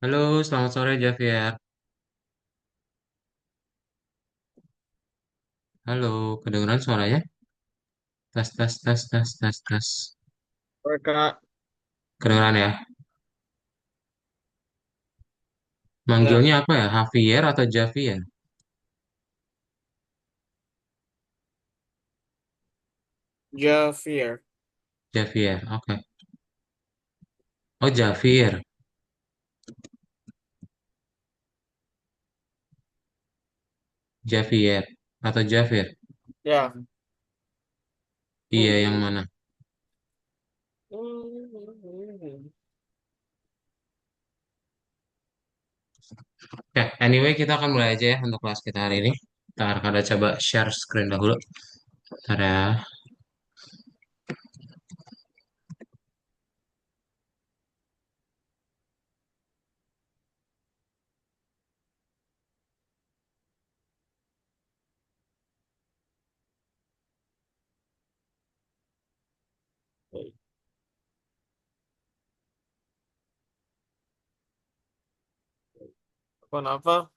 Halo, selamat sore Javier. Halo, kedengeran suaranya? Tes, tes, tes, tes, tes, tes. Oke, Kak. Kedengeran ya? Ya, Manggilnya apa ya? Javier atau Javier? Javier. Javier, oke. Oh, Javier. Javier. Atau Javier? Ya. Iya, yang mana? Oke, anyway, kita akan mulai aja ya untuk kelas kita hari ini. Ntar ada coba share screen dahulu. Ntar ya. Kenapa?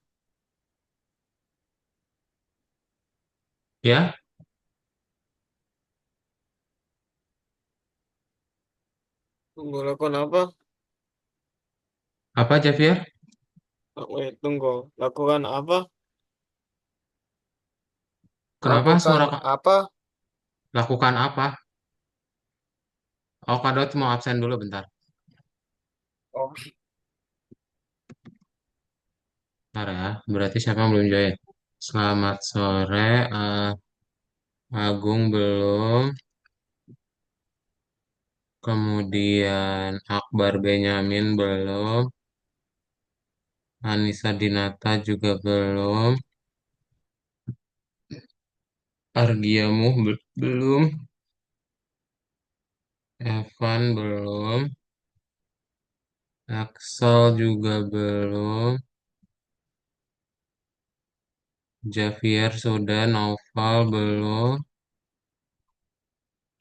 Ya, Tunggu, lakukan apa? apa Javier? Wait, tunggu. Lakukan apa? Kenapa Lakukan suara apa? lakukan apa? Oh, Kak Dot mau absen dulu bentar. Oh, Bentar ya, berarti siapa yang belum join? Selamat sore, Agung belum. Kemudian Akbar Benyamin belum, Anissa Dinata juga belum, belum, Evan belum, Axel juga belum, Javier sudah, Noval belum,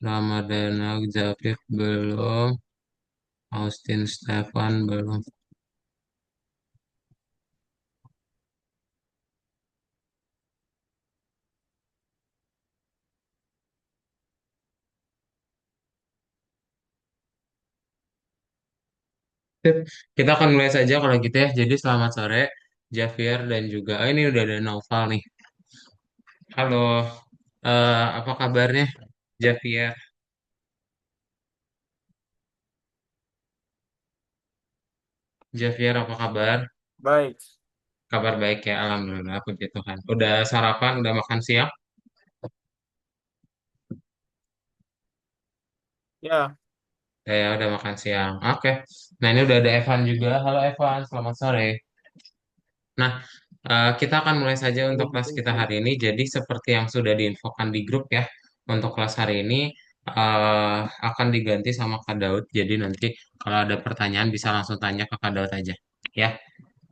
Ramadana Zafif belum, Austin Stefan belum. Sip. Kita akan mulai saja kalau gitu ya. Jadi selamat sore, Javier dan juga ini udah ada Noval nih. Halo, apa kabarnya, Javier? Javier, apa kabar? baik. Kabar baik ya, alhamdulillah, puji Tuhan. Udah sarapan, udah makan siang? Ya, Udah makan siang. Oke. Nah, ini udah ada Evan juga. Halo Evan, selamat sore. Nah, kita akan mulai saja untuk kelas kita hari ini. Jadi, seperti yang sudah diinfokan di grup ya, untuk kelas hari ini akan diganti sama Kak Daud. Jadi, nanti kalau ada pertanyaan bisa langsung tanya ke Kak Daud aja. Ya.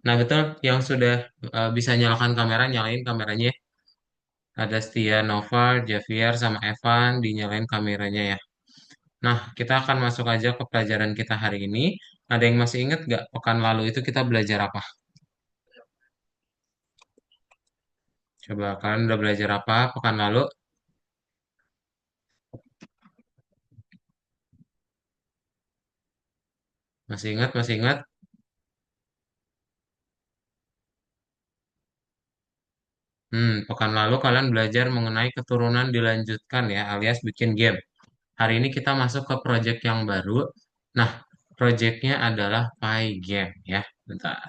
Nah, betul. Yang sudah bisa nyalakan kamera, nyalain kameranya. Ada Setia, Nova, Javier, sama Evan, dinyalain kameranya ya. Nah, kita akan masuk aja ke pelajaran kita hari ini. Ada yang masih ingat nggak pekan lalu itu kita belajar apa? Coba kalian udah belajar apa pekan lalu? Masih ingat? Masih ingat? Pekan lalu kalian belajar mengenai keturunan dilanjutkan ya, alias bikin game. Hari ini kita masuk ke project yang baru. Nah, projectnya adalah Pygame ya. Bentar.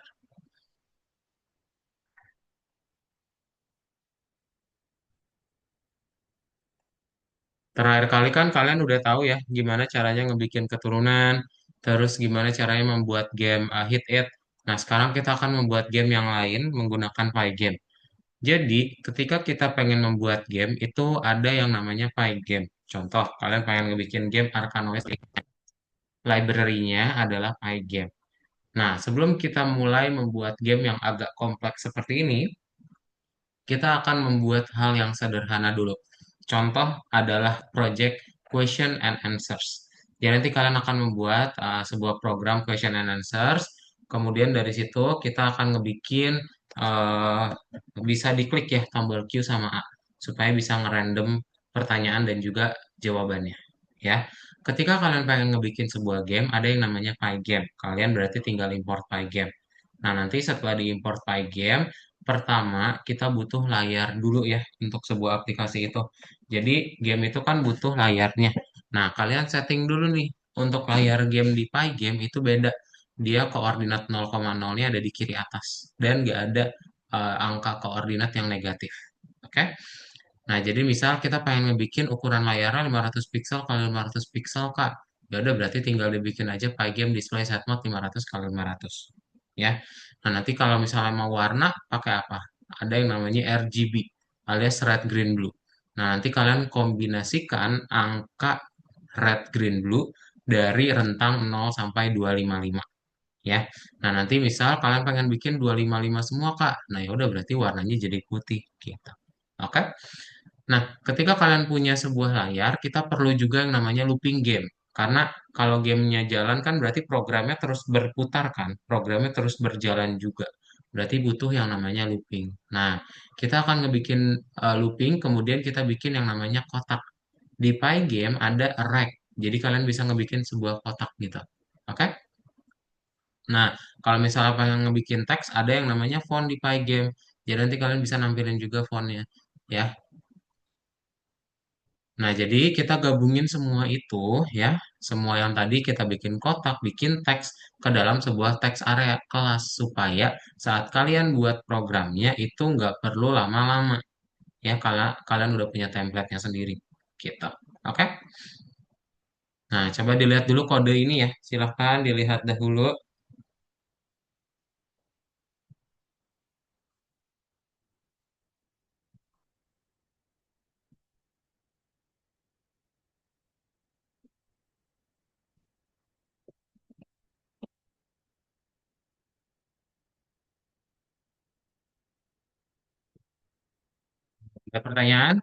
Terakhir kali kan kalian udah tahu ya gimana caranya ngebikin keturunan, terus gimana caranya membuat game hit it. Nah, sekarang kita akan membuat game yang lain menggunakan Pygame. Jadi, ketika kita pengen membuat game, itu ada yang namanya Pygame. Contoh, kalian pengen ngebikin game Arkanoid, library-nya adalah Pygame. Nah, sebelum kita mulai membuat game yang agak kompleks seperti ini, kita akan membuat hal yang sederhana dulu. Contoh adalah project question and answers. Jadi nanti kalian akan membuat sebuah program question and answers. Kemudian dari situ kita akan ngebikin eh, bisa diklik ya tombol Q sama A supaya bisa ngerandom pertanyaan dan juga jawabannya. Ya, ketika kalian pengen ngebikin sebuah game, ada yang namanya Pygame. Kalian berarti tinggal import Pygame. Nah, nanti setelah diimport Pygame, pertama kita butuh layar dulu ya untuk sebuah aplikasi itu. Jadi, game itu kan butuh layarnya. Nah, kalian setting dulu nih untuk layar game di Pygame itu beda. Dia koordinat 0,0-nya ada di kiri atas dan nggak ada angka koordinat yang negatif. Oke? Nah, jadi misal kita pengen ngebikin ukuran layarnya 500 pixel kali 500 pixel, Kak. Ya udah berarti tinggal dibikin aja Pygame display set mode 500 kali 500. Ya. Nah, nanti kalau misalnya mau warna pakai apa? Ada yang namanya RGB alias red green blue. Nah, nanti kalian kombinasikan angka red green blue dari rentang 0 sampai 255 ya. Nah, nanti misal kalian pengen bikin 255 semua, Kak. Nah, ya udah berarti warnanya jadi putih gitu. Oke? Nah, ketika kalian punya sebuah layar, kita perlu juga yang namanya looping game. Karena kalau gamenya jalan kan berarti programnya terus berputar kan, programnya terus berjalan juga. Berarti butuh yang namanya looping. Nah, kita akan ngebikin looping, kemudian kita bikin yang namanya kotak. Di Pygame ada array, jadi kalian bisa ngebikin sebuah kotak gitu. Oke? Nah, kalau misalnya pengen ngebikin teks, ada yang namanya font di Pygame. Jadi nanti kalian bisa nampilin juga fontnya. Ya, nah, jadi kita gabungin semua itu ya, semua yang tadi kita bikin kotak, bikin teks ke dalam sebuah teks area kelas supaya saat kalian buat programnya itu nggak perlu lama-lama ya, kalau kalian udah punya template-nya sendiri gitu. Oke? Nah, coba dilihat dulu kode ini ya. Silahkan dilihat dahulu. Ada pertanyaan?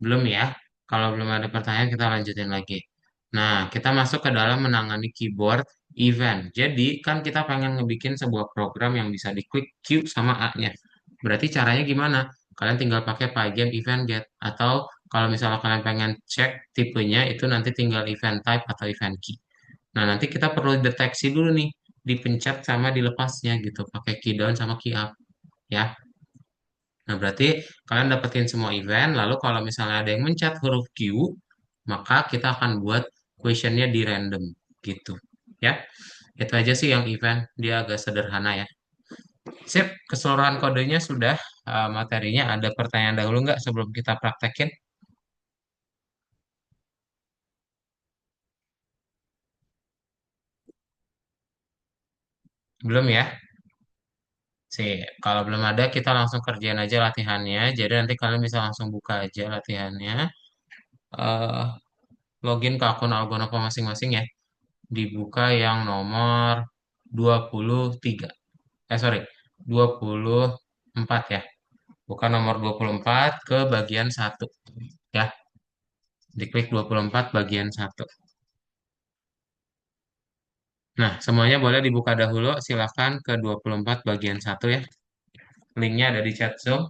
Belum ya? Kalau belum ada pertanyaan, kita lanjutin lagi. Nah, kita masuk ke dalam menangani keyboard event. Jadi, kan kita pengen ngebikin sebuah program yang bisa diklik Q sama A-nya. Berarti caranya gimana? Kalian tinggal pakai Pygame event get. Atau kalau misalnya kalian pengen cek tipenya, itu nanti tinggal event type atau event key. Nah, nanti kita perlu deteksi dulu nih, dipencet sama dilepasnya gitu, pakai key down sama key up. Ya, nah, berarti kalian dapetin semua event, lalu kalau misalnya ada yang mencet huruf Q, maka kita akan buat questionnya di random, gitu. Ya, itu aja sih yang event, dia agak sederhana ya. Sip, keseluruhan kodenya sudah, materinya ada pertanyaan dahulu nggak sebelum kita praktekin? Belum ya? Sip, kalau belum ada kita langsung kerjain aja latihannya, jadi nanti kalian bisa langsung buka aja latihannya. Eh, Login ke akun Algonova masing-masing ya. Dibuka yang nomor 23. Sorry, 24 ya. Bukan nomor 24 ke bagian satu ya. Diklik 24 bagian satu. Nah, semuanya boleh dibuka dahulu. Silakan ke 24 bagian satu ya. Linknya ada di chat Zoom.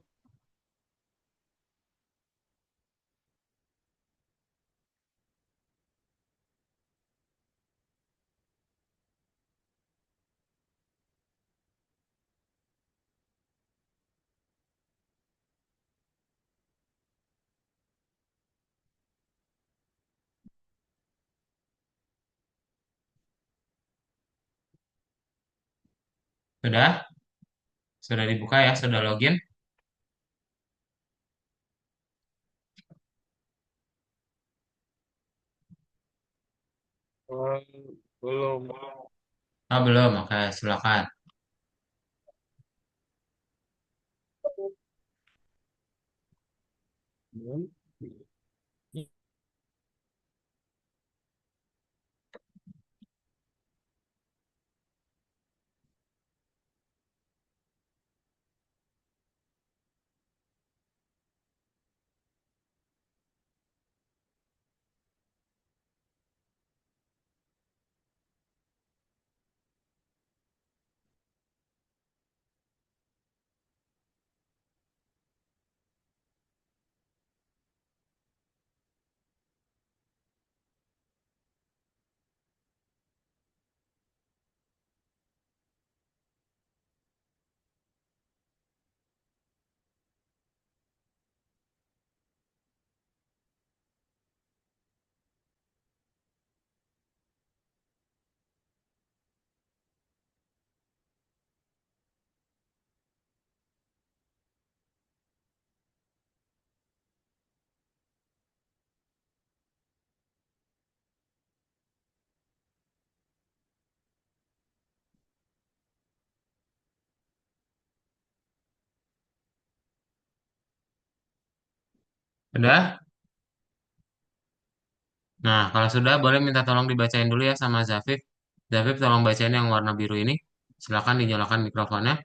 Sudah? Sudah dibuka ya? Sudah login? Belum. Oh, belum. Oke, silakan. Belum. Udah? Nah, kalau sudah boleh minta tolong dibacain dulu ya sama Zafif. Zafif tolong bacain yang warna biru ini. Silakan dinyalakan mikrofonnya.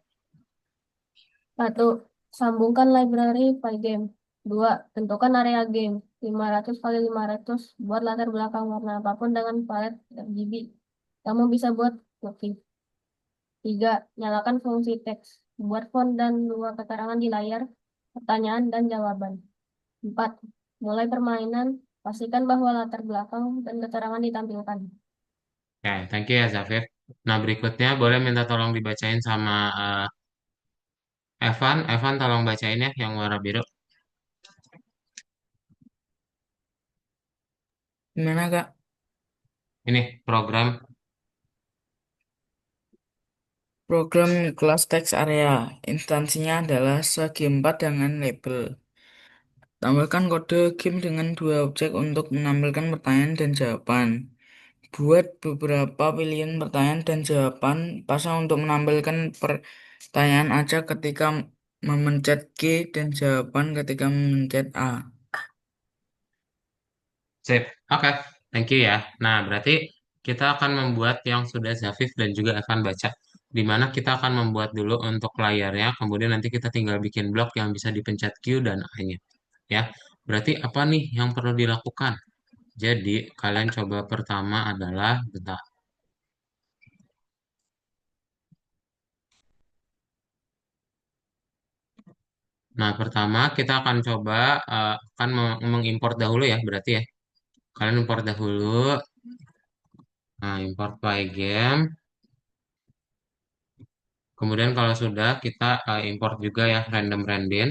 Satu, sambungkan library Pygame. Dua, tentukan area game. 500 kali 500, buat latar belakang warna apapun dengan palet RGB. Kamu bisa buat motif. Tiga, nyalakan fungsi teks. Buat font dan dua keterangan di layar, pertanyaan dan jawaban. Empat, mulai permainan. Pastikan bahwa latar belakang dan keterangan ditampilkan. Oke, thank you ya Zafif. Nah, berikutnya boleh minta tolong dibacain sama Evan. Evan tolong bacain ya yang warna biru. Gimana Kak? Ini program. Program kelas teks area. Instansinya adalah segi 4 dengan label. Tambahkan kode game dengan dua objek untuk menampilkan pertanyaan dan jawaban. Buat beberapa pilihan pertanyaan dan jawaban. Pasang untuk menampilkan pertanyaan aja ketika memencet G dan jawaban ketika memencet A. Sip. Oke, thank you ya. Nah, berarti kita akan membuat yang sudah Zafif dan juga Evan baca. Di mana kita akan membuat dulu untuk layarnya, kemudian nanti kita tinggal bikin blok yang bisa dipencet Q dan A-nya. Ya, berarti apa nih yang perlu dilakukan? Jadi, kalian coba pertama adalah, bentar. Nah, pertama kita akan coba akan mengimport dahulu ya, berarti ya. Kalian import dahulu. Nah, import Pygame. Kemudian kalau sudah kita import juga ya random random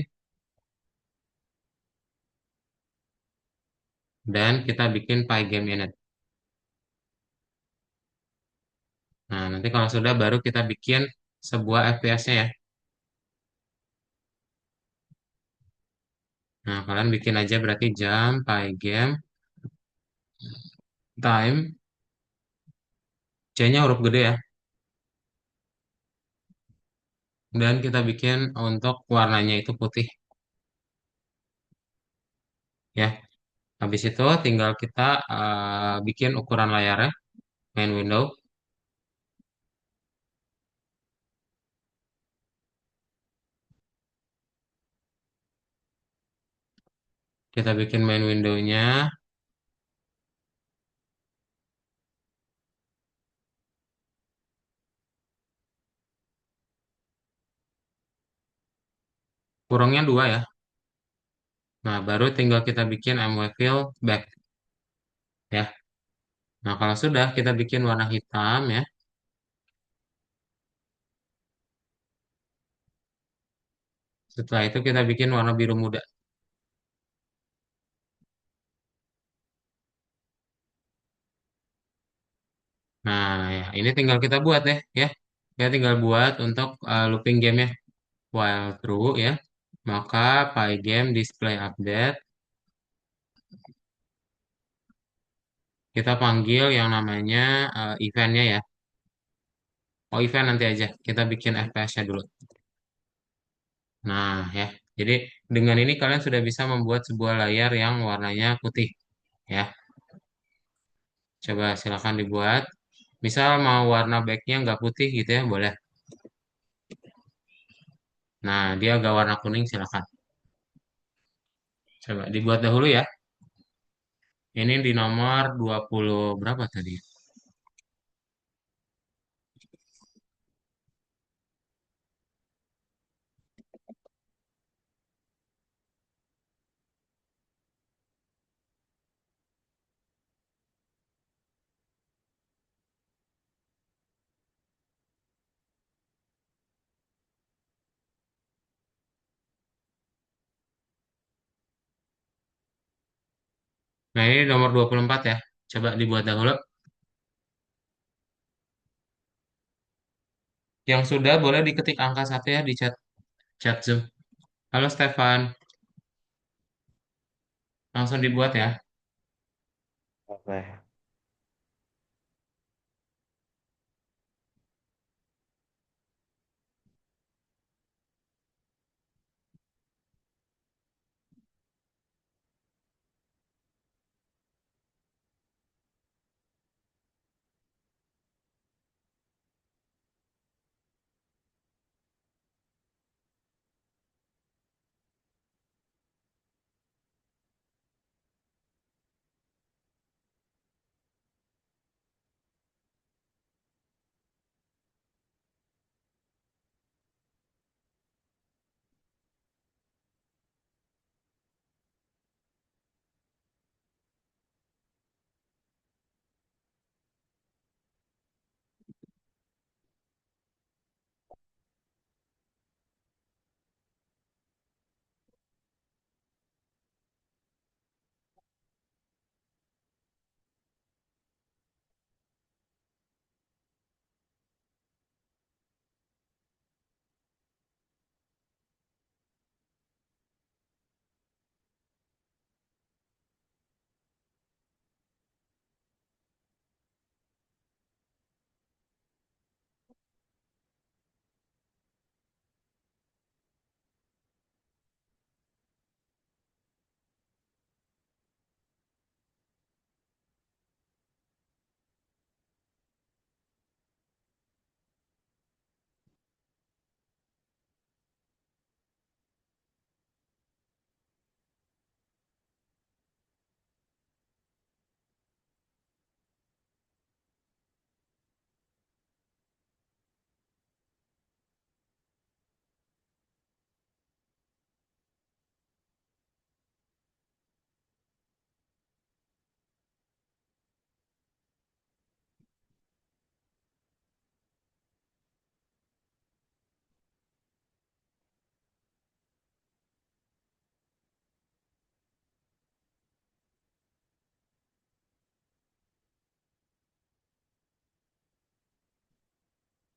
dan kita bikin Pygame init. Nah, nanti kalau sudah baru kita bikin sebuah FPS-nya ya. Nah, kalian bikin aja berarti jam Pygame time. C-nya huruf gede ya. Dan kita bikin untuk warnanya itu putih ya. Habis itu tinggal kita bikin ukuran layarnya, main window. Kita bikin main window-nya. Kurangnya 2 ya. Nah, baru tinggal kita bikin MWFill back ya. Nah, kalau sudah kita bikin warna hitam ya. Setelah itu kita bikin warna biru muda. Nah, ya, ini tinggal kita buat deh ya. Ya tinggal buat untuk looping game ya. While true ya. Maka pygame display update kita panggil yang namanya eventnya ya. Oh, event nanti aja. Kita bikin FPS-nya dulu. Nah, ya. Jadi dengan ini kalian sudah bisa membuat sebuah layar yang warnanya putih ya. Coba silakan dibuat. Misal mau warna backnya nggak putih gitu ya, boleh. Nah, dia agak warna kuning silakan. Coba dibuat dahulu ya. Ini di nomor 20 berapa tadi? Nah, ini nomor 24 ya. Coba dibuat dahulu. Yang sudah boleh diketik angka 1 ya di chat Zoom. Halo Stefan, langsung dibuat ya. Oke.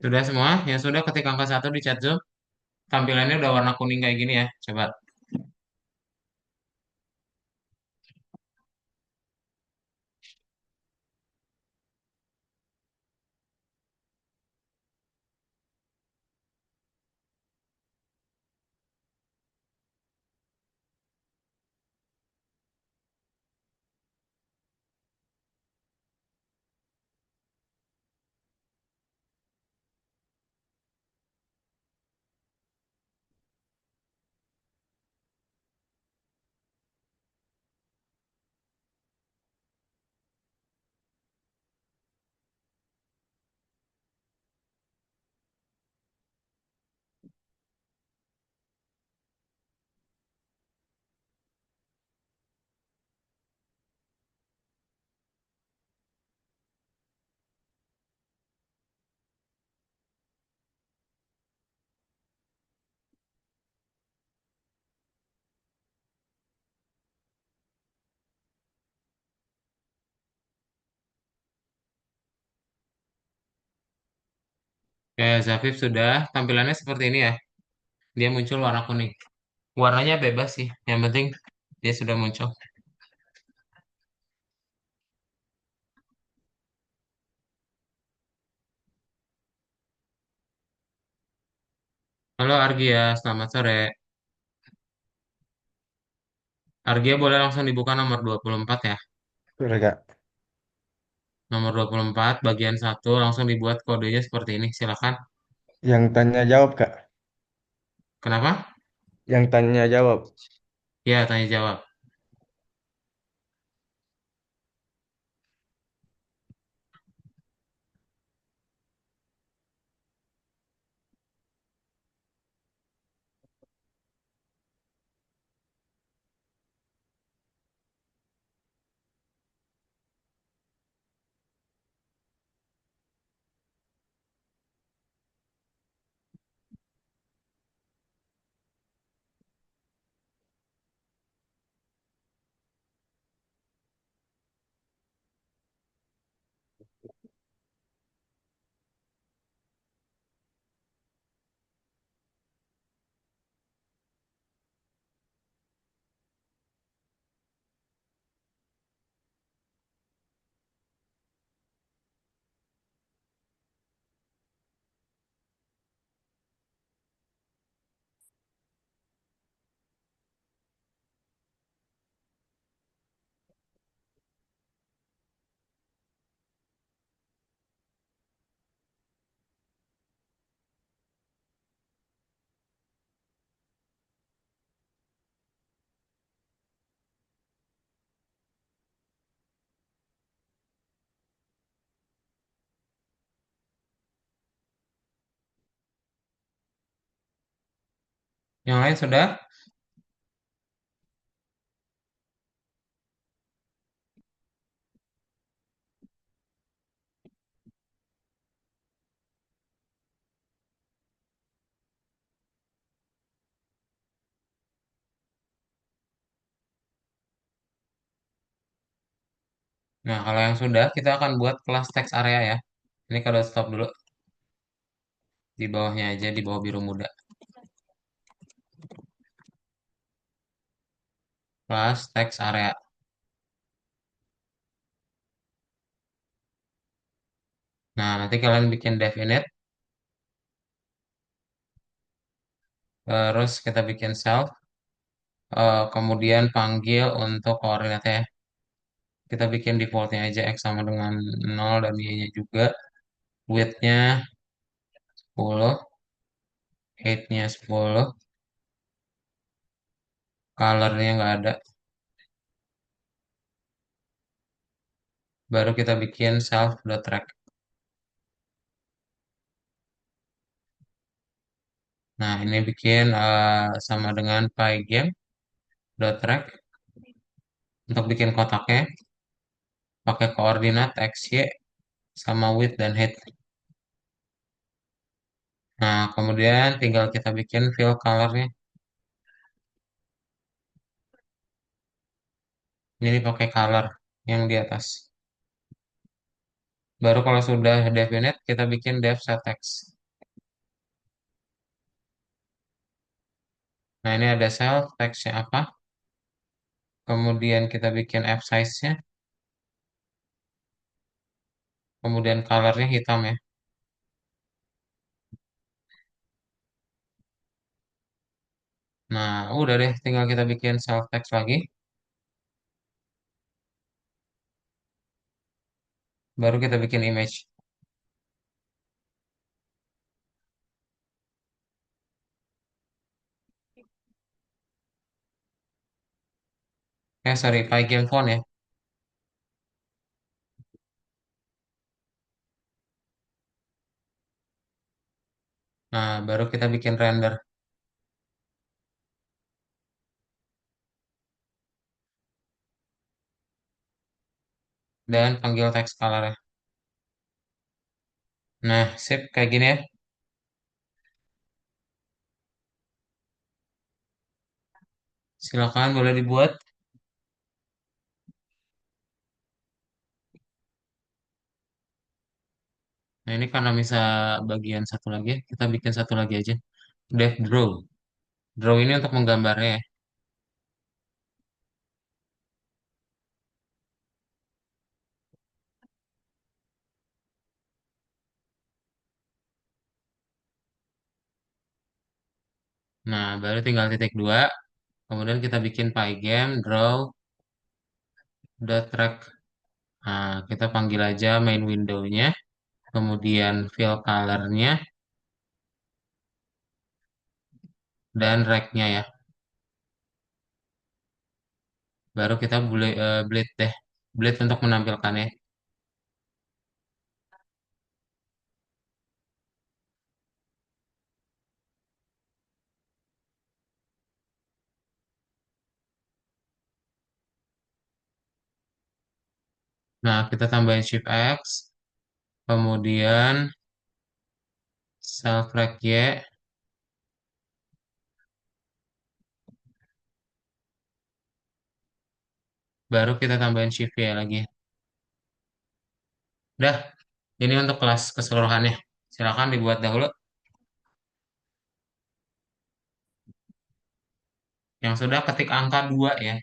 Sudah semua? Yang sudah ketik angka satu di chat Zoom. Tampilannya udah warna kuning kayak gini ya. Coba. Oke, Zafif sudah. Tampilannya seperti ini ya. Dia muncul warna kuning. Warnanya bebas sih. Yang penting dia sudah muncul. Halo Argia, selamat sore. Argia boleh langsung dibuka nomor 24 ya. Boleh Kak. Nomor 24 bagian satu langsung dibuat kodenya seperti ini. Silakan. Yang tanya jawab Kak. Kenapa? Yang tanya jawab. Ya, tanya jawab. Yang lain sudah? Nah, kalau yang sudah, kita akan buat kelas teks area ya. Ini kalau stop dulu. Di bawahnya aja, di bawah biru muda. Kelas teks area. Nah, nanti kalian bikin dev init. Terus kita bikin self. Kemudian panggil untuk koordinatnya. Kita bikin defaultnya aja X sama dengan 0 dan Y-nya juga. Width-nya 10. Height-nya 10. Color-nya nggak ada. Baru kita bikin self.track. Nah, ini bikin sama dengan pygame.track. Untuk bikin kotaknya, pakai koordinat X, Y, sama width dan height. Nah, kemudian tinggal kita bikin fill color-nya. Ini pakai color yang di atas. Baru kalau sudah definite, kita bikin def set text. Nah, ini ada self, text-nya apa. Kemudian kita bikin app size-nya. Kemudian color-nya hitam ya. Nah, udah deh, tinggal kita bikin self text lagi. Baru kita bikin image. Sorry, Pygame font ya. Nah, baru kita bikin render. Dan panggil text color ya. Nah, sip, kayak gini ya. Silakan boleh dibuat. Nah, ini karena bisa bagian satu lagi ya, kita bikin satu lagi aja. Dev draw. Draw ini untuk menggambarnya ya. Nah, baru tinggal titik dua. Kemudian kita bikin pygame draw dot track. Nah, kita panggil aja main window-nya. Kemudian fill color-nya dan rect-nya ya. Baru kita boleh bleed deh. Bleed untuk menampilkannya. Nah, kita tambahin shift X. Kemudian self rect Y. Baru kita tambahin shift Y lagi. Dah, ini untuk kelas keseluruhannya. Silakan dibuat dahulu. Yang sudah ketik angka 2 ya.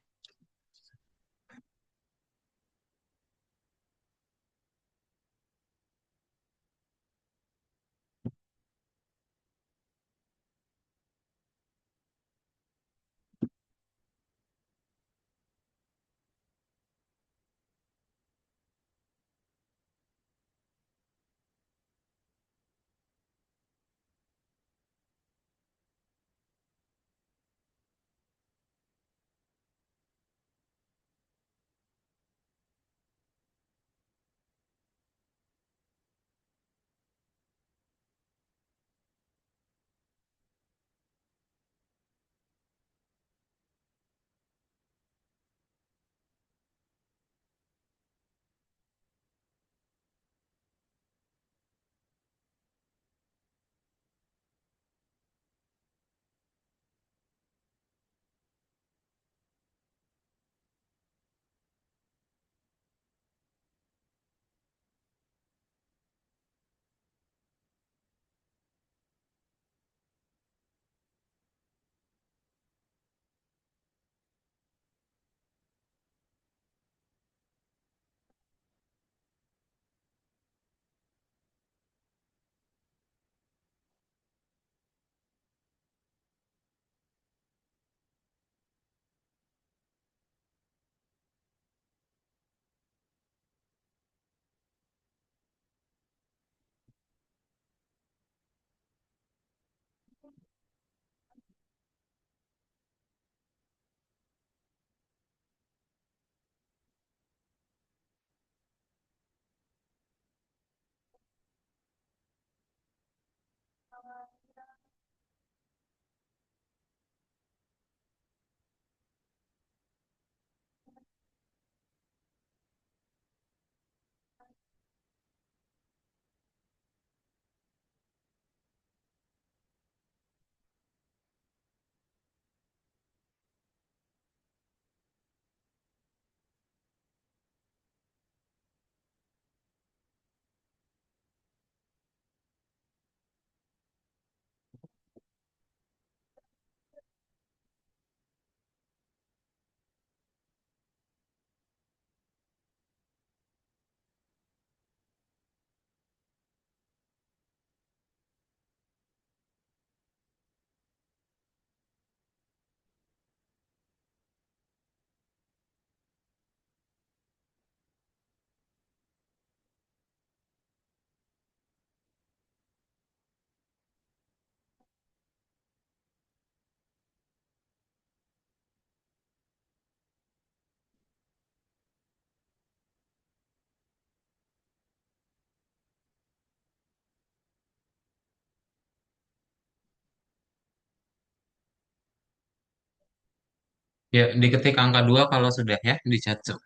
Ya, diketik angka 2 kalau sudah ya di chat Zoom.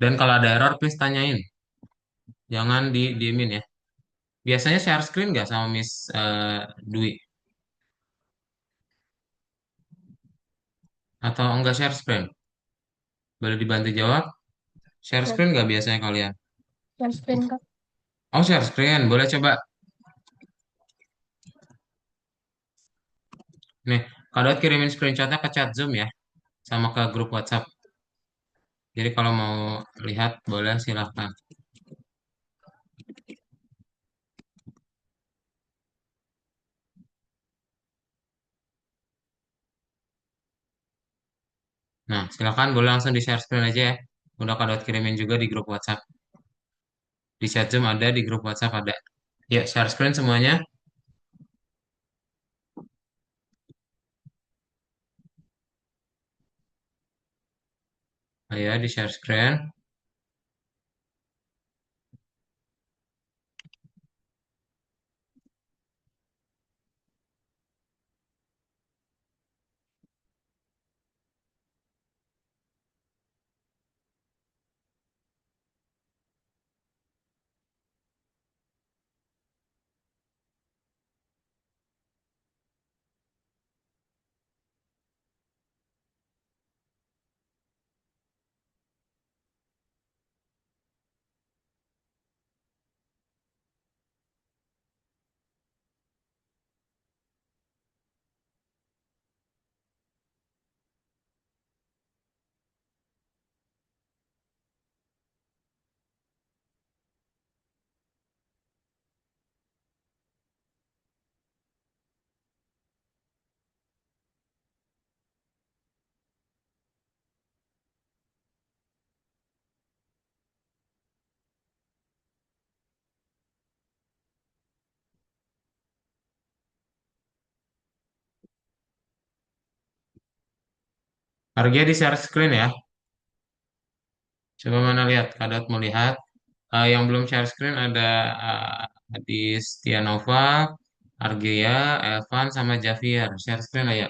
Dan kalau ada error, please tanyain. Jangan diemin ya. Biasanya share screen nggak sama Miss Dwi? Atau enggak share screen? Boleh dibantu jawab? Share Share, screen nggak biasanya kalian? share screen Kak. Oh, share screen. Boleh coba. Nih, kalau kirimin screenshotnya ke chat Zoom ya. Sama ke grup WhatsApp. Jadi kalau mau lihat, boleh silahkan. Nah, silahkan boleh langsung di share screen aja ya. Udah Kak kirimin juga di grup WhatsApp. Di chat Zoom ada, di grup WhatsApp ada. Ya, share screen semuanya. Ayo, di share screen. Harga di share screen ya. Coba mana lihat, Kak mau lihat. Yang belum share screen ada Adis Tianova, Argia, Evan, sama Javier. Share screen aja.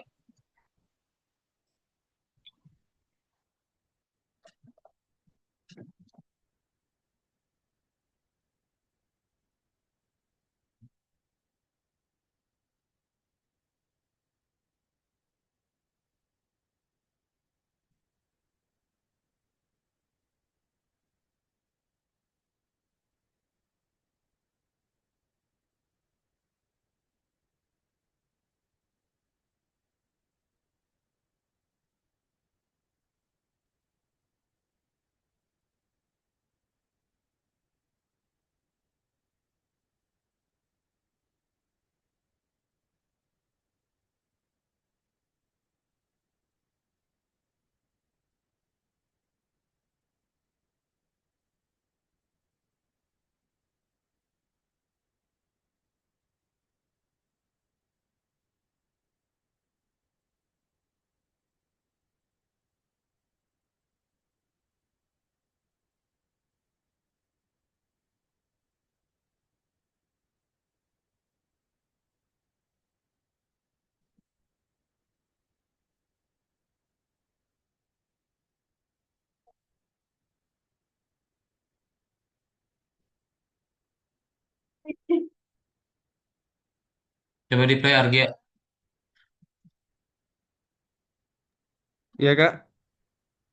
Coba di play Argia. Iya Kak,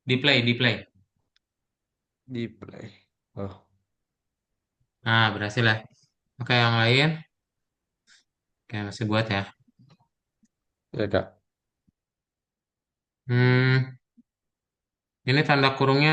Di play, di play. di play. Oh, Nah, berhasil ya. Oke, yang lain. Oke, masih buat ya. iya Kak. Hmm, ini tanda kurungnya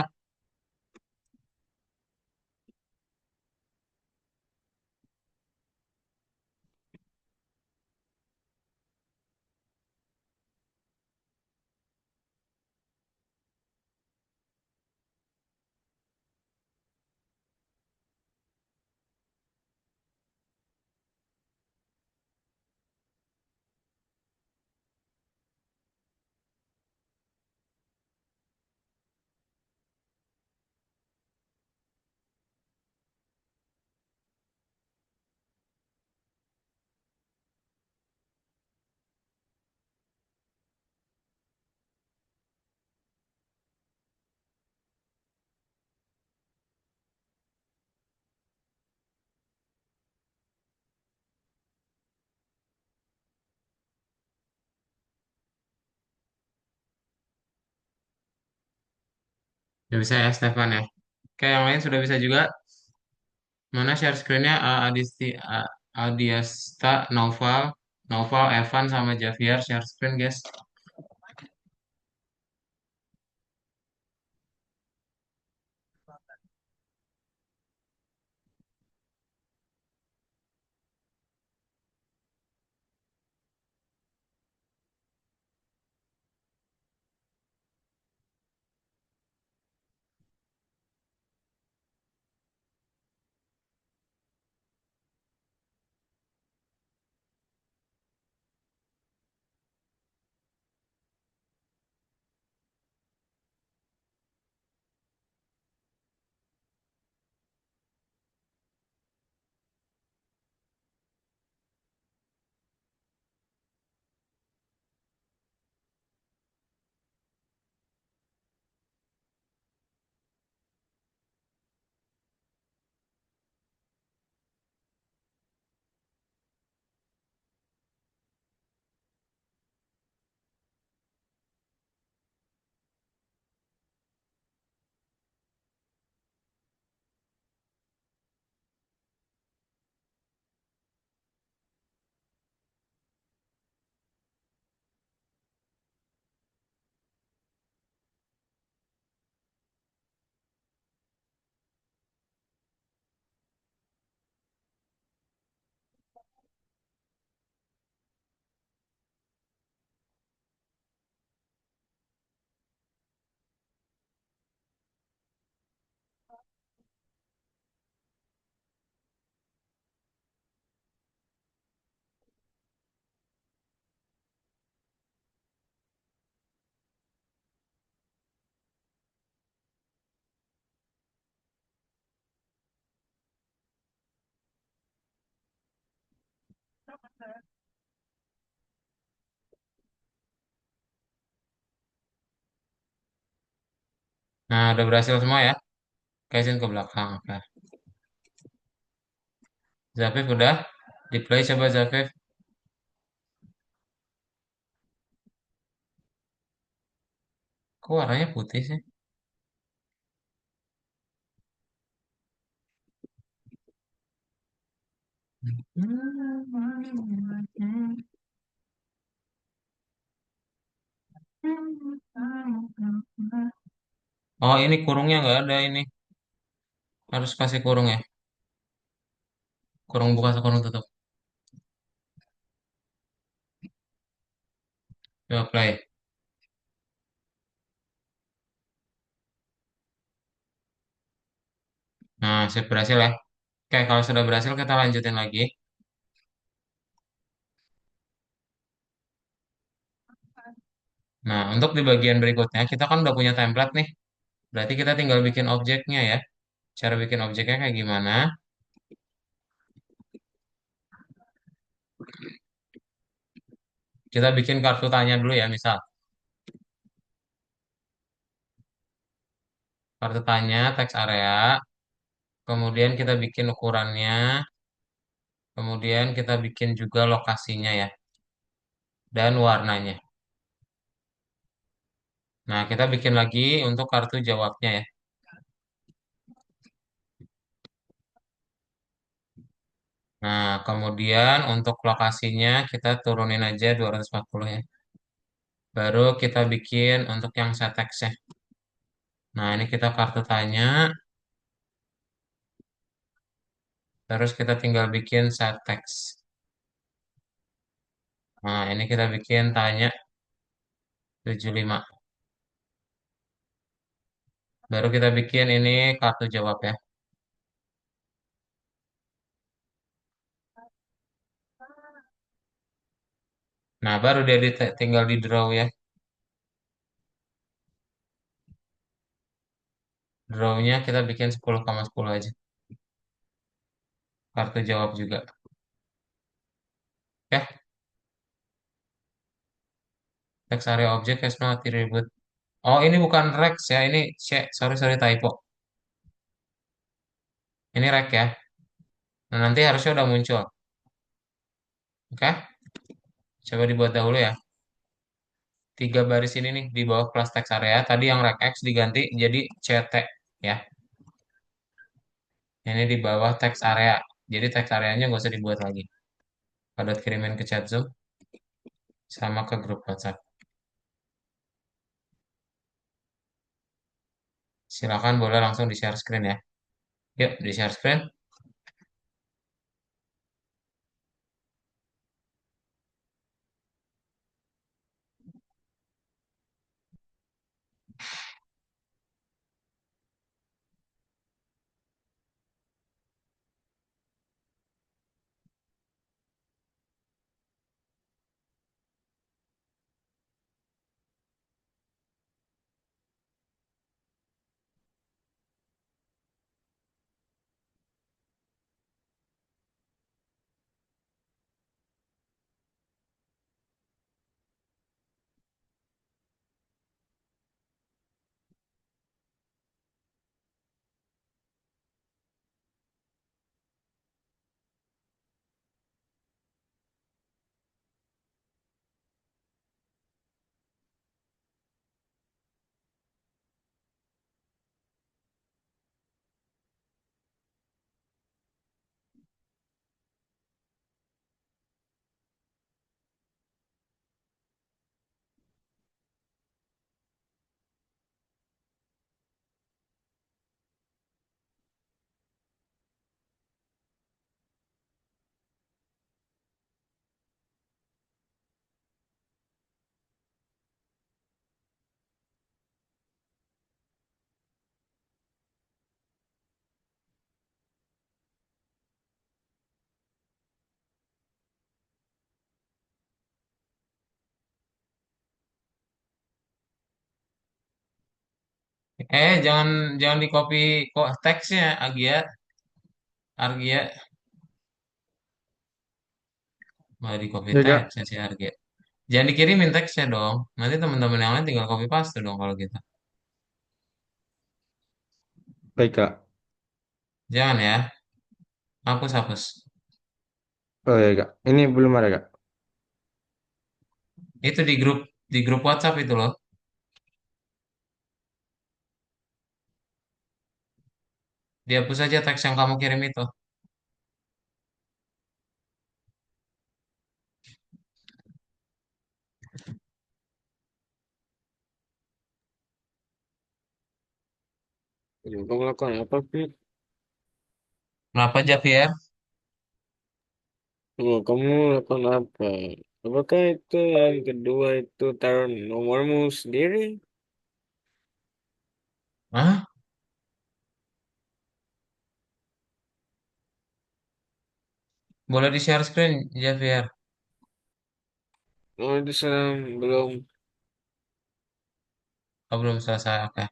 Udah bisa ya, Stefan ya. Oke, yang lain sudah bisa juga. Mana share screen-nya? Adiasta, Noval, Evan, sama Javier share screen, guys. Nah, udah berhasil semua ya. Kaizen ke belakang. Oke. Zafif udah. Di play coba Zafif. Kok warnanya putih sih? Oh, ini kurungnya nggak ada ini. Harus kasih kurung ya. Kurung buka, kurung tutup. Coba play. Nah, sip berhasil ya. Oke, kalau sudah berhasil kita lanjutin lagi. Nah, untuk di bagian berikutnya kita kan udah punya template nih. Berarti kita tinggal bikin objeknya ya. Cara bikin objeknya kayak gimana? Kita bikin kartu tanya dulu ya, misal. Kartu tanya, teks area. Kemudian kita bikin ukurannya. Kemudian kita bikin juga lokasinya ya. Dan warnanya. Nah, kita bikin lagi untuk kartu jawabnya ya. Nah, kemudian untuk lokasinya kita turunin aja 240 ya. Baru kita bikin untuk yang set text ya. Nah, ini kita kartu tanya. Terus kita tinggal bikin set text. Nah, ini kita bikin tanya 75. Baru kita bikin ini kartu jawab ya. Nah, baru dia tinggal di draw ya. Drawnya kita bikin 10,10 aja. Kartu jawab juga. Oke, text area object has not attribute. Oh, ini bukan Rex ya. Ini sorry sorry typo. Ini Rex ya. Nah, nanti harusnya udah muncul. Oke, coba dibuat dahulu ya. tiga baris ini nih di bawah kelas teks area. Tadi yang regex diganti jadi CT ya. Ini di bawah teks area. Jadi teks areanya nggak usah dibuat lagi. Padat kirimin ke chat Zoom sama ke grup WhatsApp. Silakan boleh langsung di share screen ya. Yuk di share screen. Jangan jangan di copy kok teksnya Agia, Argia. Malah di copy Ya kak, teksnya si Argia. Jangan dikirimin teksnya dong. Nanti teman-teman yang lain tinggal copy paste dong kalau gitu. baik kak. Jangan ya. Hapus hapus. Oh ya kak, ini belum ada kak. Itu di grup WhatsApp itu loh. Dihapus aja teks yang kamu kirim itu. Kamu melakukan apa, Fit? Kenapa Javier? Oh, kamu melakukan apa? Apakah itu yang kedua itu taruh nomormu sendiri? Hah? Boleh di share screen Javier? Oh, itu sedang belum. Oh, belum selesai. Oke.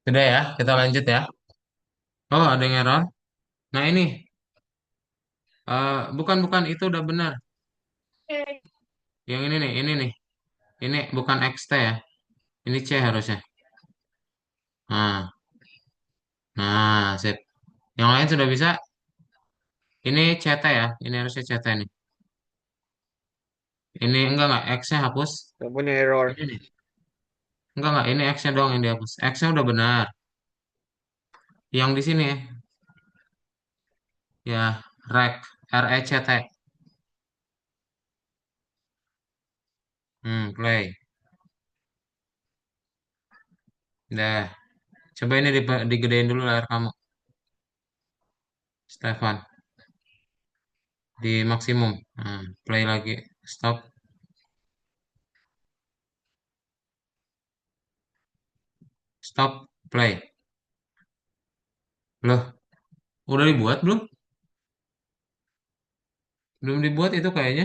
Sudah ya, kita lanjut ya. Oh, ada yang error. Nah, ini bukan bukan itu udah benar. Yang ini nih, ini nih. Ini bukan XT ya. Ini C harusnya. Nah, nah, sip. Yang lain sudah bisa. Ini CT ya. Ini harusnya CT nih. Ini enggak X-nya hapus. Gak punya error. Ini nih. Enggak, ini X-nya doang yang dihapus. X-nya udah benar. Yang di sini ya, rec, RECT. Play. Dah. Coba ini digedein dulu layar kamu, Stefan. Di maksimum. Play lagi. Stop. Stop. Play. Loh, udah dibuat belum? Belum dibuat itu kayaknya.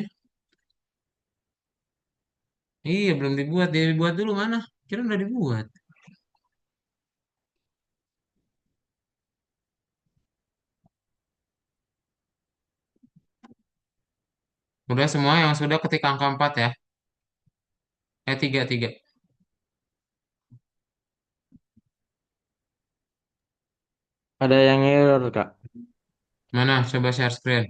Iya, belum dibuat. Dia dibuat dulu mana? Kira udah dibuat. Udah semua yang sudah ketik angka 4 ya. Tiga, tiga. Ada yang error, Kak. Mana? Coba share screen.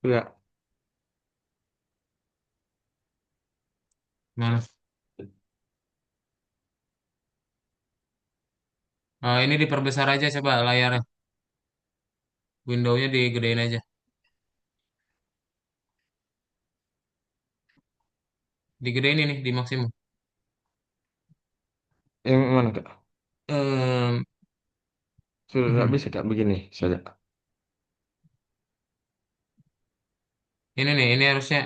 Enggak. Mana? Ini diperbesar aja coba layarnya. Window-nya digedein aja. Digedein ini di maksimum. Yang mana, Kak? Ehm, Sudah bisa, Kak, begini saja. ini nih, ini harusnya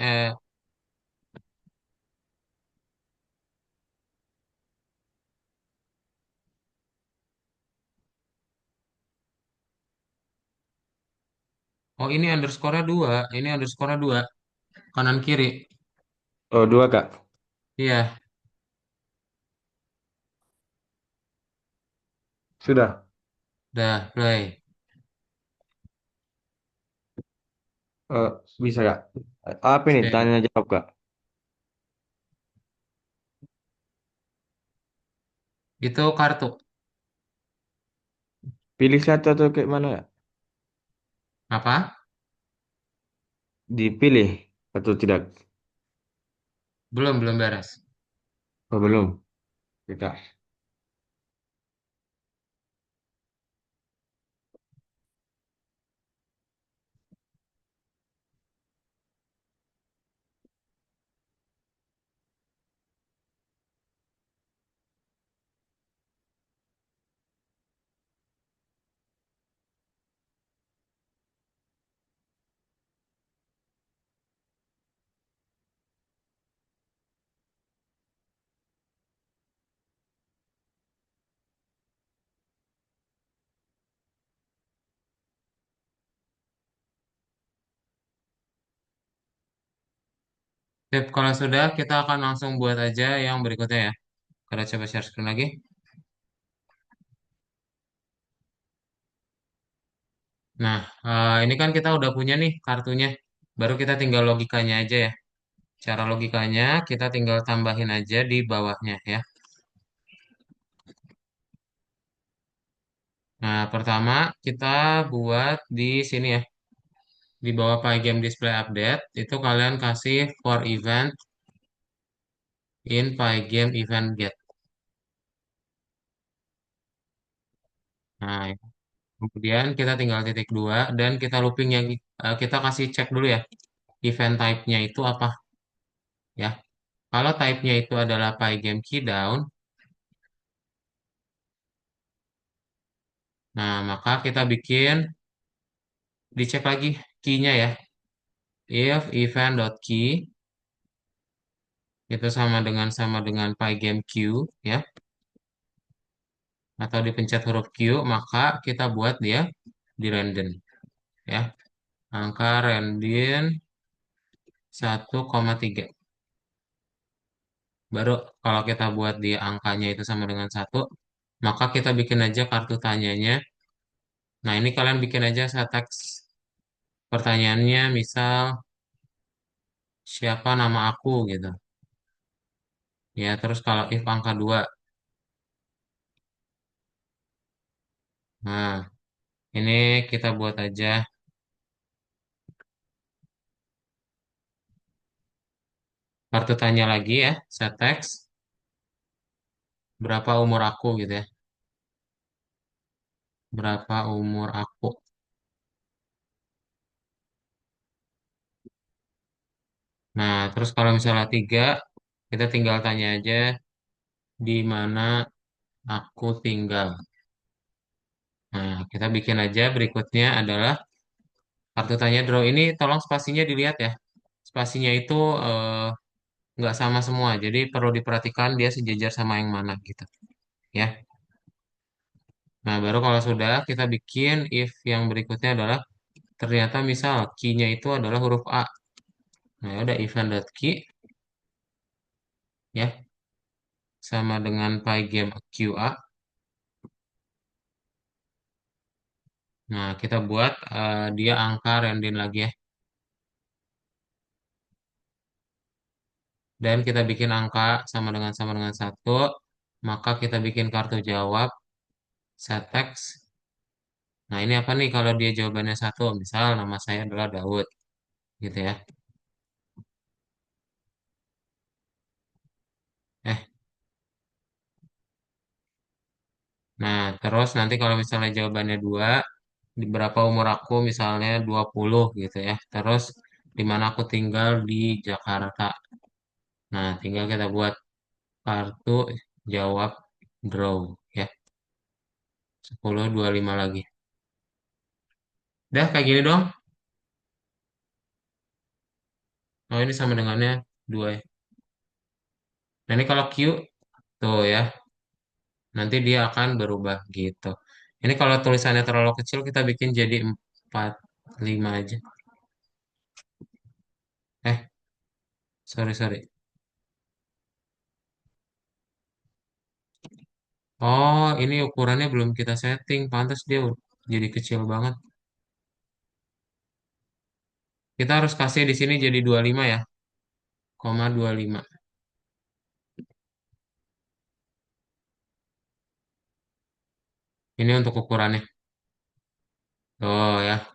oh ini underscore-nya 2. Ini underscore-nya 2. Kanan kiri. Oh, dua, Kak. Iya, Sudah. dah play. Eh, bisa, Kak. Apa ini? Sip. Tanya jawab, Kak. Itu kartu. Pilih satu atau kayak mana, Kak? Apa? Dipilih atau tidak? Belum beres. Oh, belum. Kita. Sip, kalau sudah kita akan langsung buat aja yang berikutnya ya. Kita coba share screen lagi. Nah, ini kan kita udah punya nih kartunya. Baru kita tinggal logikanya aja ya. Cara logikanya kita tinggal tambahin aja di bawahnya ya. Nah, pertama kita buat di sini ya. Di bawah Pygame Display Update, itu kalian kasih for event in Pygame Event Get. Nah, kemudian kita tinggal titik 2 dan kita looping yang kita kasih cek dulu ya. Event type-nya itu apa ya. Kalau type-nya itu adalah Pygame Keydown, nah maka kita bikin dicek lagi key-nya ya. If event.key itu sama dengan pygame queue ya. atau dipencet huruf Q, maka kita buat dia di random ya. Angka random 1,3. Baru kalau kita buat dia angkanya itu sama dengan 1, maka kita bikin aja kartu tanyanya. Nah, ini kalian bikin aja saya teks pertanyaannya, misal siapa nama aku gitu. Ya, terus kalau if angka 2. Nah, ini kita buat aja kartu tanya lagi ya, saya teks berapa umur aku gitu ya. Berapa umur aku. Nah, terus kalau misalnya 3, kita tinggal tanya aja di mana aku tinggal. Nah, kita bikin aja berikutnya adalah kartu tanya draw ini tolong spasinya dilihat ya. Spasinya itu eh, nggak sama semua, jadi perlu diperhatikan dia sejajar sama yang mana gitu ya. Nah, baru kalau sudah kita bikin if yang berikutnya adalah ternyata misal key-nya itu adalah huruf A. Nah, ya udah event.key ya sama dengan pygame QA. Nah, kita buat dia angka random lagi ya. Dan kita bikin angka sama dengan 1, maka kita bikin kartu jawab set text. Nah, ini apa nih kalau dia jawabannya 1? Misal nama saya adalah Daud, gitu ya. Eh, nah terus nanti kalau misalnya jawabannya 2, di berapa umur aku misalnya 20 gitu ya. Terus di mana aku tinggal di Jakarta. Nah, tinggal kita buat kartu jawab draw ya. 10, 25 lagi. Udah kayak gini dong. Oh, ini sama dengannya 2 ya. Nah, ini kalau Q tuh ya, nanti dia akan berubah gitu. Ini kalau tulisannya terlalu kecil kita bikin jadi 45 aja. Eh, sorry. Oh, ini ukurannya belum kita setting. Pantas dia jadi kecil banget. Kita harus kasih di sini jadi 25 ya. 25. Ini untuk ukurannya. Oh ya.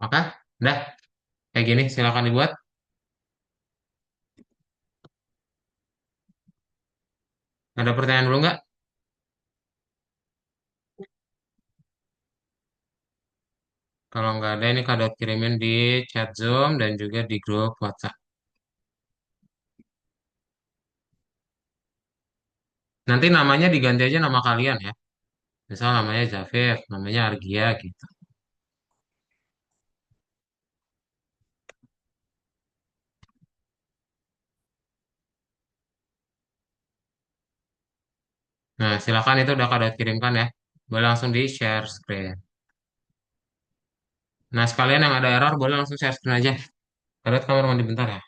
Maka, dah. Kayak gini, silakan dibuat. Ada pertanyaan dulu nggak? Kalau nggak ada, ini kado kirimin di chat Zoom dan juga di grup WhatsApp. Nanti namanya diganti aja nama kalian ya. Misal namanya Zafir, namanya Argia gitu. Nah, silakan itu udah kado kirimkan ya. Boleh langsung di share screen. Nah, sekalian yang ada error boleh langsung share screen aja. Kalian kamar mandi bentar ya.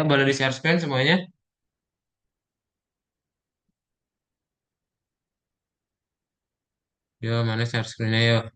Boleh di share screen semuanya. Yo, mana share screen-nya yo.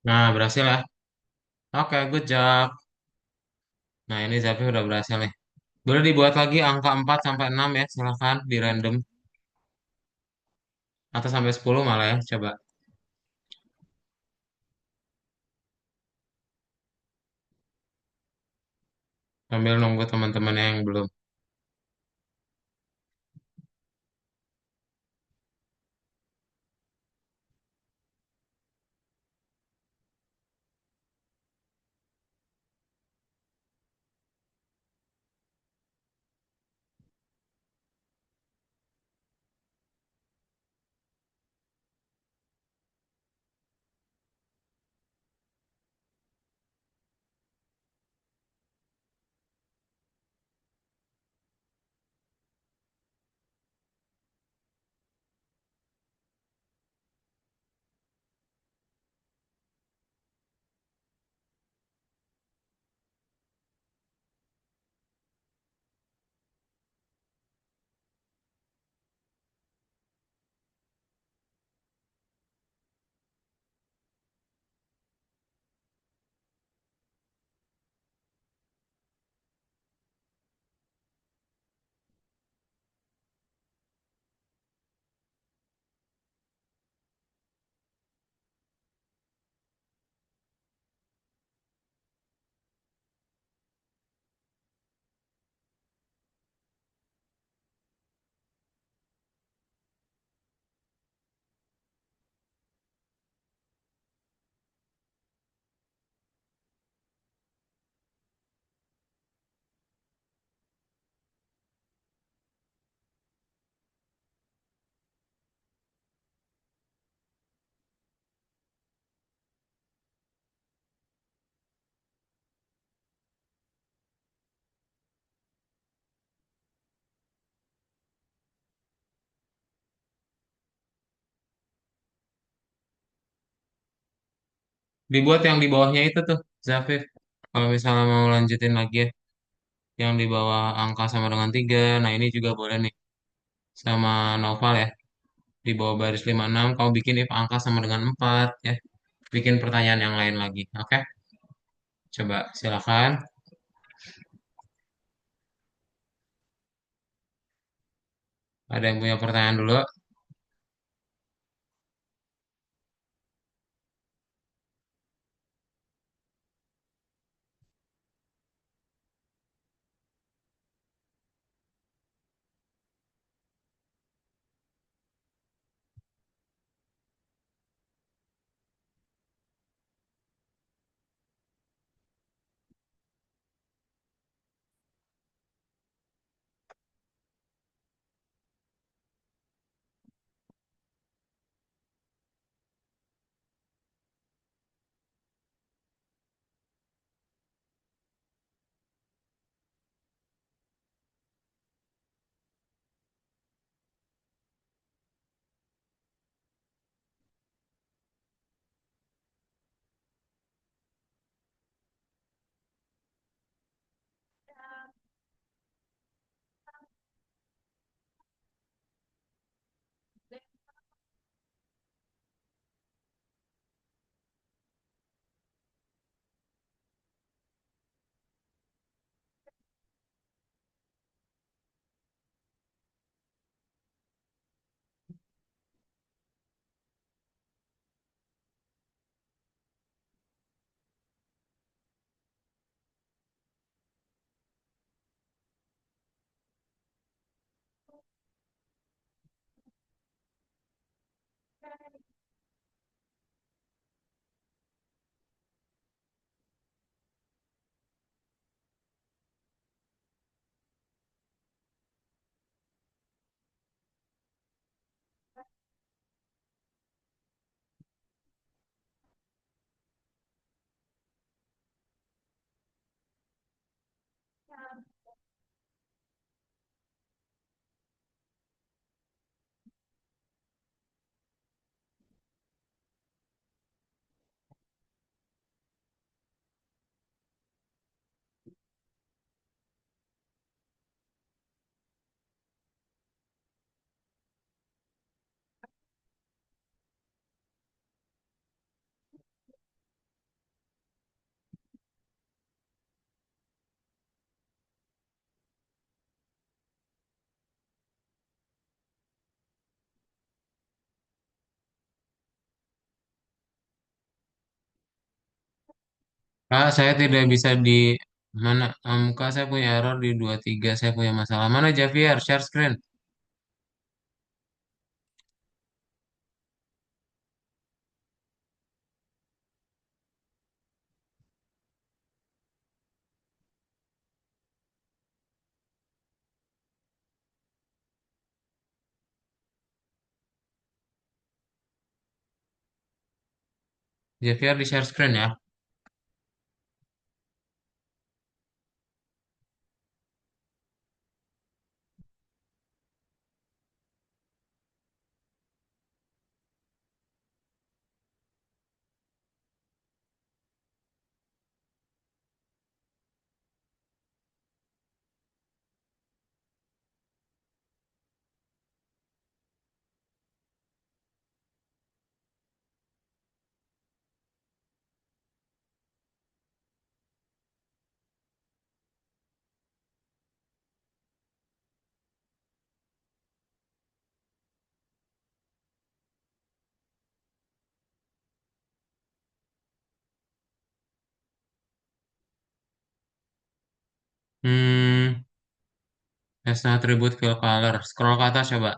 Nah, berhasil ya. Oke, good job. Nah, ini Zafi udah berhasil nih. Boleh dibuat lagi angka 4 sampai 6 ya, silahkan di random. Atau sampai 10 malah ya, coba. sambil nunggu teman-teman yang belum. Dibuat yang di bawahnya itu tuh, Zafif. Kalau misalnya mau lanjutin lagi ya, yang di bawah angka sama dengan 3. Nah, ini juga boleh nih. Sama Noval ya. Di bawah baris 56 kamu bikin if angka sama dengan 4 ya. Bikin pertanyaan yang lain lagi. Oke? Coba silakan. Ada yang punya pertanyaan dulu? Kak, saya tidak bisa di Mana muka saya punya error di 23 saya punya masalah. Mana Javier share screen? Javier di share screen ya. Hmm, has no attribute fill color. Scroll ke atas coba.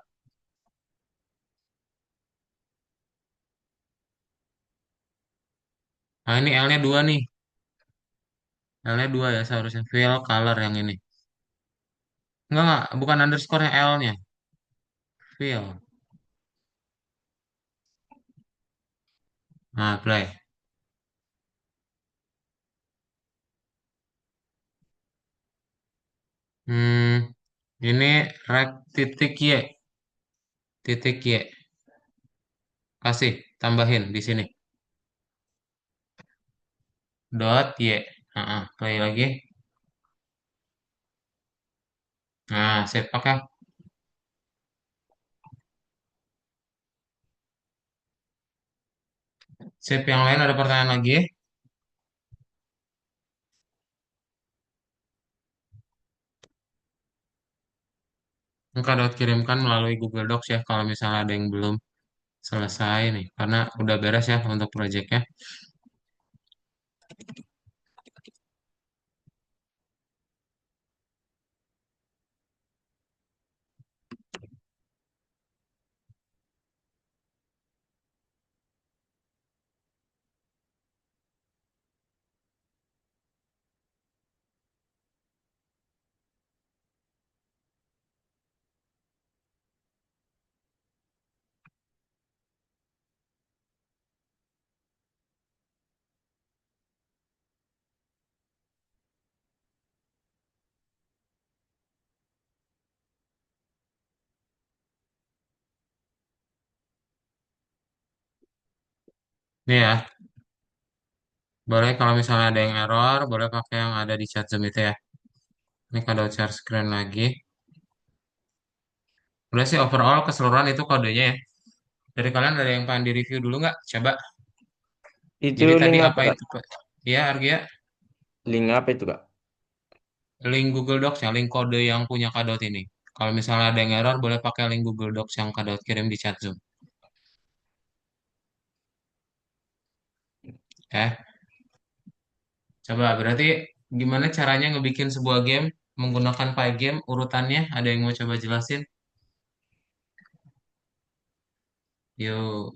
Nah ini L-nya 2 nih. L-nya 2 ya seharusnya. Fill color yang ini. Enggak, bukan underscore-nya L-nya. Fill. Nah, play. Hmm, ini rek titik Y. Titik Y. Kasih, tambahin di sini. Dot Y. Play lagi. Nah, save pakai. Save yang lain ada pertanyaan lagi. Engkau dapat kirimkan melalui Google Docs ya kalau misalnya ada yang belum selesai nih. Karena udah beres ya untuk proyeknya. Nih ya, boleh kalau misalnya ada yang error, boleh pakai yang ada di chat Zoom itu ya. Ini kado share screen lagi. Udah sih overall keseluruhan itu kodenya ya. Dari kalian ada yang pengen di-review dulu nggak? Coba. Itu Jadi tadi link apa apa kak? itu, Pak? Ya, Argia. Link apa itu kak? Link Google Docs ya, link kode yang punya Kadot ini. Kalau misalnya ada yang error, boleh pakai link Google Docs yang Kadot kirim di chat Zoom. Eh, coba berarti gimana caranya ngebikin sebuah game menggunakan Pygame urutannya? Ada yang mau coba jelasin? Yuk.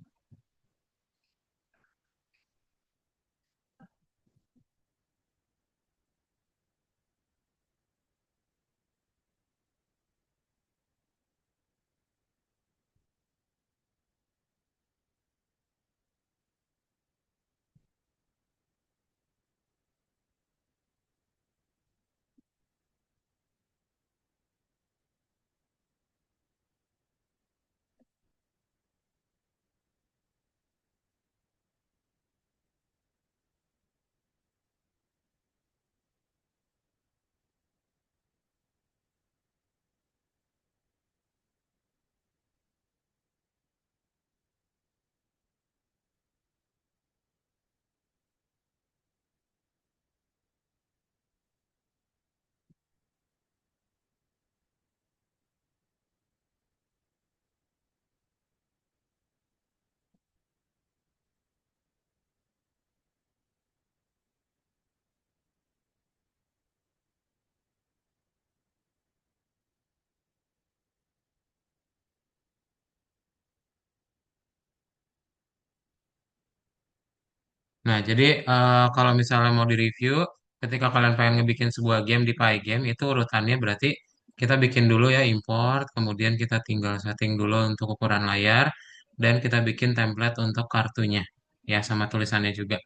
Nah, jadi kalau misalnya mau di-review, ketika kalian pengen ngebikin sebuah game di Pygame, itu urutannya berarti kita bikin dulu ya import, kemudian kita tinggal setting dulu untuk ukuran layar, dan kita bikin template untuk kartunya, ya sama tulisannya juga.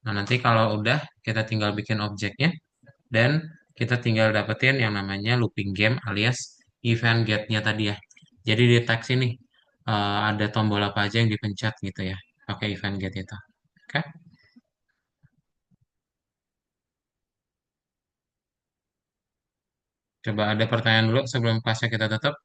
Nah, nanti kalau udah, kita tinggal bikin objeknya, dan kita tinggal dapetin yang namanya looping game alias event get-nya tadi ya. Jadi di teks ini ada tombol apa aja yang dipencet gitu ya, pakai event get itu. Oke? Coba ada pertanyaan dulu sebelum kelasnya kita tutup.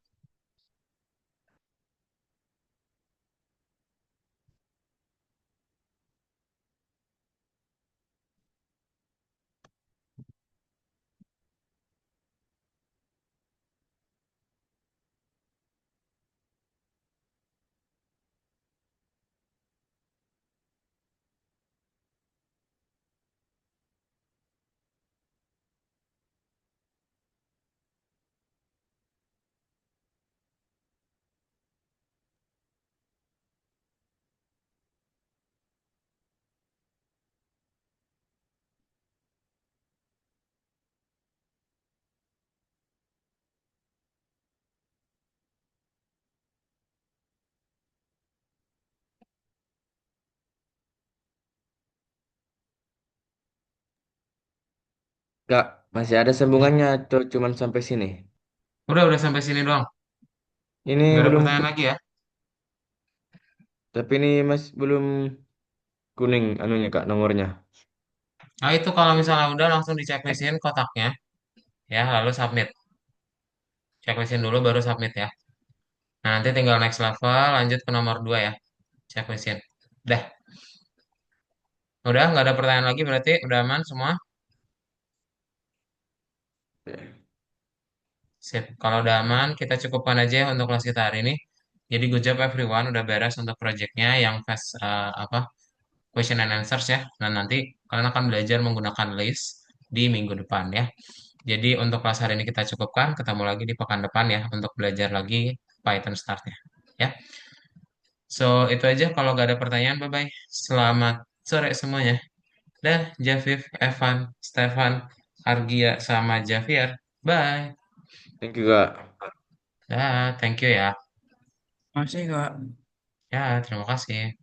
Kak, masih ada sambungannya atau cuman sampai sini? Udah sampai sini doang. Ini Nggak ada belum, pertanyaan lagi ya. tapi ini masih belum kuning anunya Kak nomornya. Nah itu kalau misalnya udah langsung dichecklistin kotaknya, ya lalu submit. Checklistin dulu baru submit ya. Nah nanti tinggal next level, lanjut ke nomor 2 ya. Checklistin. Udah, udah nggak ada pertanyaan lagi berarti udah aman semua. Sip. Kalau udah aman, kita cukupkan aja ya untuk kelas kita hari ini. Jadi good job everyone, udah beres untuk projectnya yang fast apa question and answers ya. Nah, nanti kalian akan belajar menggunakan list di minggu depan ya. Jadi untuk kelas hari ini kita cukupkan, ketemu lagi di pekan depan ya untuk belajar lagi Python startnya. Ya, so itu aja kalau nggak ada pertanyaan, bye-bye. Selamat sore semuanya. Dah, Javif, Evan, Stefan, Argia, sama Javier. Bye. Thank you Kak. Dah, thank you ya. Masih Kak. Ya, terima kasih.